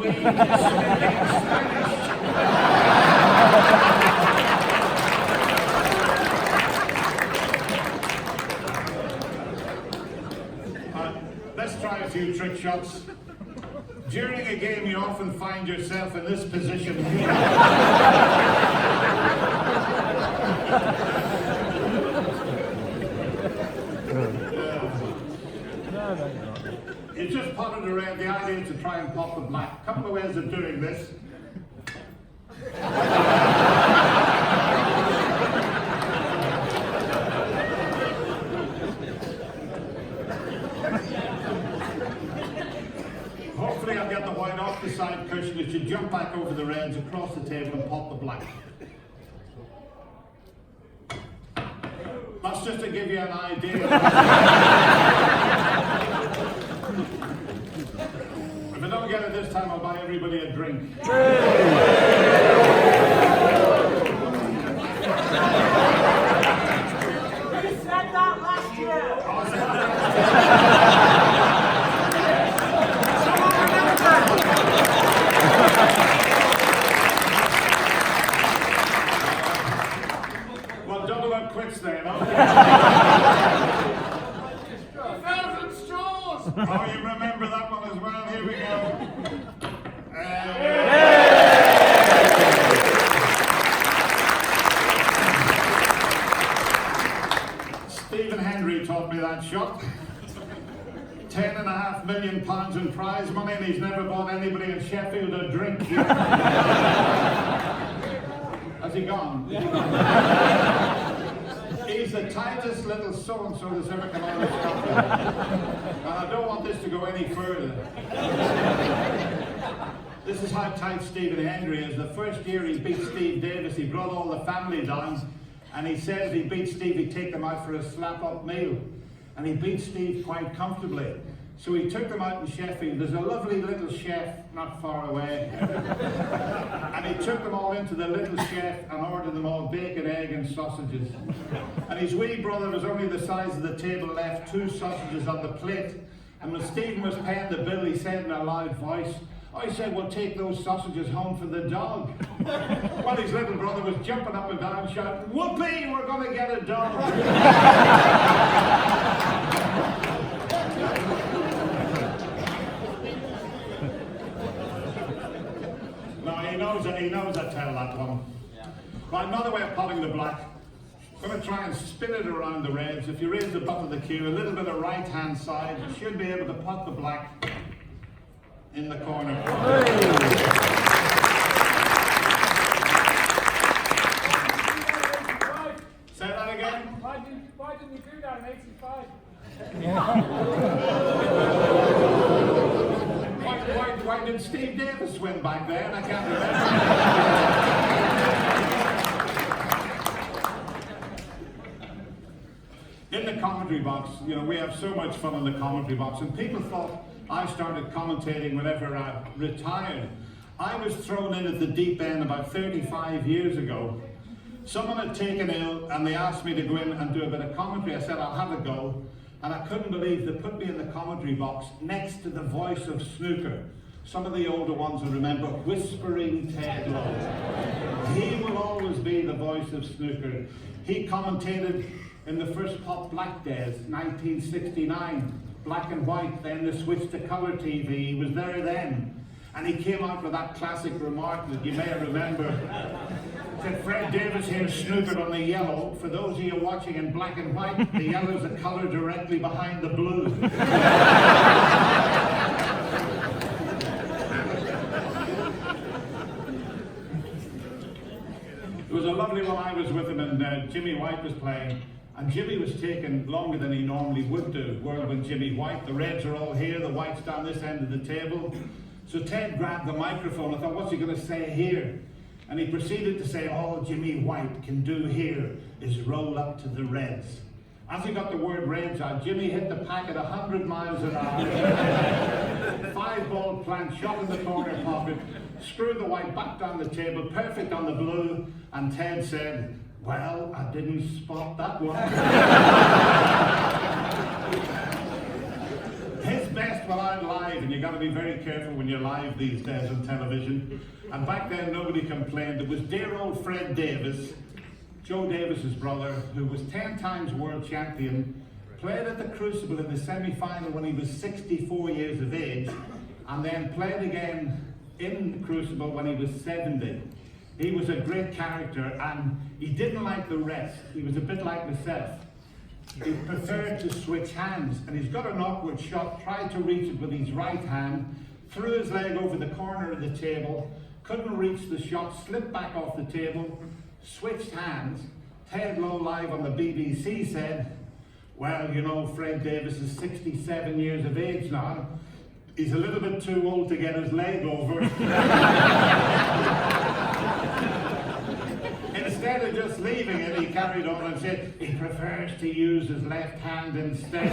sweet, smelling Spanish. Let's try a few trick shots. During a game, you often find yourself in this position here. You just potted around. The idea is to try and pop the black. A couple of ways of doing this. Hopefully I'll get the white off the side cushion. It should jump back over the reds across the table and pop the black. That's just to give you an idea. If I don't get it this time, I'll buy everybody a drink. You said that last year. Well, double up quits then, huh? Thousand straws! Oh, you remember that one as well? Here we go. Stephen Henry taught me that shot. £10.5 million in prize money, and he's never bought anybody in Sheffield a drink yet. Has he gone? He's the tightest little so-and-so that's ever come out of Scotland. And I don't want this to go any further. This is how tight Stephen Henry is. The first year he beat Steve Davis, he brought all the family down, and he said if he beat Steve, he'd take them out for a slap-up meal. And he beat Steve quite comfortably. So he took them out in Sheffield. There's a lovely little chef not far away. And he took them all into the little chef and ordered them all bacon, egg and sausages. And his wee brother was only the size of the table left, 2 sausages on the plate. And when Stephen was paying the bill, he said in a loud voice, I said, well, take those sausages home for the dog. Well, his little brother was jumping up and down shouting, whoopee, we're going to get a dog. He knows I tell that one. Right, another way of potting the black. I'm going to try and spin it around the reds. If you raise the butt of the cue, a little bit of right hand side, you should be able to pot the black in the corner. Say that again? Why didn't you do that in 85? Why did Steve Davis win back then? I can't remember. In the commentary box, you know, we have so much fun in the commentary box, and people thought I started commentating whenever I retired. I was thrown in at the deep end about 35 years ago. Someone had taken ill and they asked me to go in and do a bit of commentary. I said, I'll have a go. And I couldn't believe they put me in the commentary box next to the voice of snooker. Some of the older ones will remember Whispering Ted Lowe. He will always be the voice of snooker. He commentated in the first Pop Black days, 1969. Black and white, then they switched to colour TV. He was there then. And he came out with that classic remark that you may remember. Said, Fred Davis here snookered on the yellow. For those of you watching in black and white, the yellow is the colour directly behind the blue. It was a lovely one. I was with him and Jimmy White was playing. And Jimmy was taking longer than he normally would do. Whirlwind Jimmy White. The reds are all here, the whites down this end of the table. So Ted grabbed the microphone. I thought, what's he going to say here? And he proceeded to say, all Jimmy White can do here is roll up to the reds. As he got the word reds out, Jimmy hit the pack at 100 miles an hour. 5-ball plant shot in the corner pocket, screwed the white back down the table, perfect on the blue, and Ted said, well, I didn't spot that one. His best while I about live, and you got to be very careful when you're live these days on television. And back then, nobody complained. It was dear old Fred Davis, Joe Davis's brother, who was 10 times world champion, played at the Crucible in the semi-final when he was 64 years of age, and then played again in Crucible when he was 70. He was a great character, and he didn't like the rest. He was a bit like myself. He preferred to switch hands, and he's got an awkward shot, tried to reach it with his right hand, threw his leg over the corner of the table, couldn't reach the shot, slipped back off the table, switched hands. Ted Lowe live on the BBC said, well, you know, Fred Davis is 67 years of age now. He's a little bit too old to get his leg over. Instead of just leaving it, he carried on and said he prefers to use his left hand instead.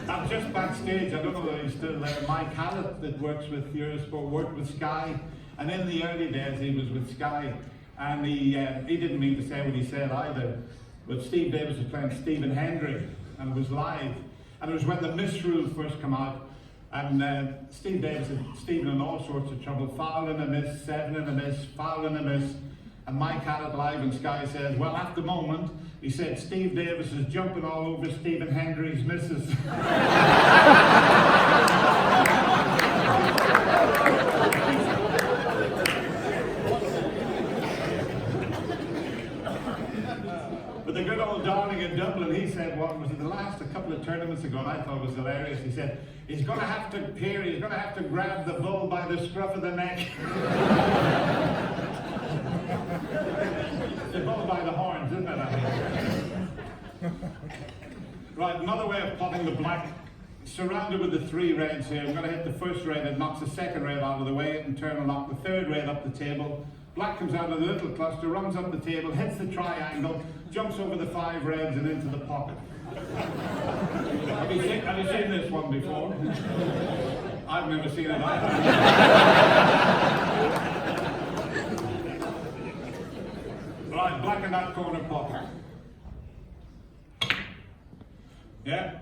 I'm just backstage, I don't know whether he's still there. Mike Hallett, that works with Eurosport, worked with Sky, and in the early days he was with Sky, and he didn't mean to say what he said either. But Steve Davis was playing Stephen Hendry, and it was live. And it was when the misrule first came out, and Steve Davis had Stephen in all sorts of trouble, foul and a miss, 7 and a miss, foul and a miss. And Mike Hallett live in Sky says, well, at the moment, he said, Steve Davis is jumping all over Stephen Hendry's misses. But the good old darling in Dublin, he said, what was it, a couple of tournaments ago, and I thought it was hilarious. He said, he's going to have to grab the bull by the scruff of the neck. The bull by the horns, isn't it? I mean. Right, another way of potting the black, surrounded with the 3 reds here. I'm going to hit the first red, it knocks the second red out of the way, in turn will knock the third red up the table. Black comes out of the little cluster, runs up the table, hits the triangle, jumps over the 5 reds and into the pocket. Have you seen this one before? I've never seen it either. Right, black in that corner pocket. Yeah?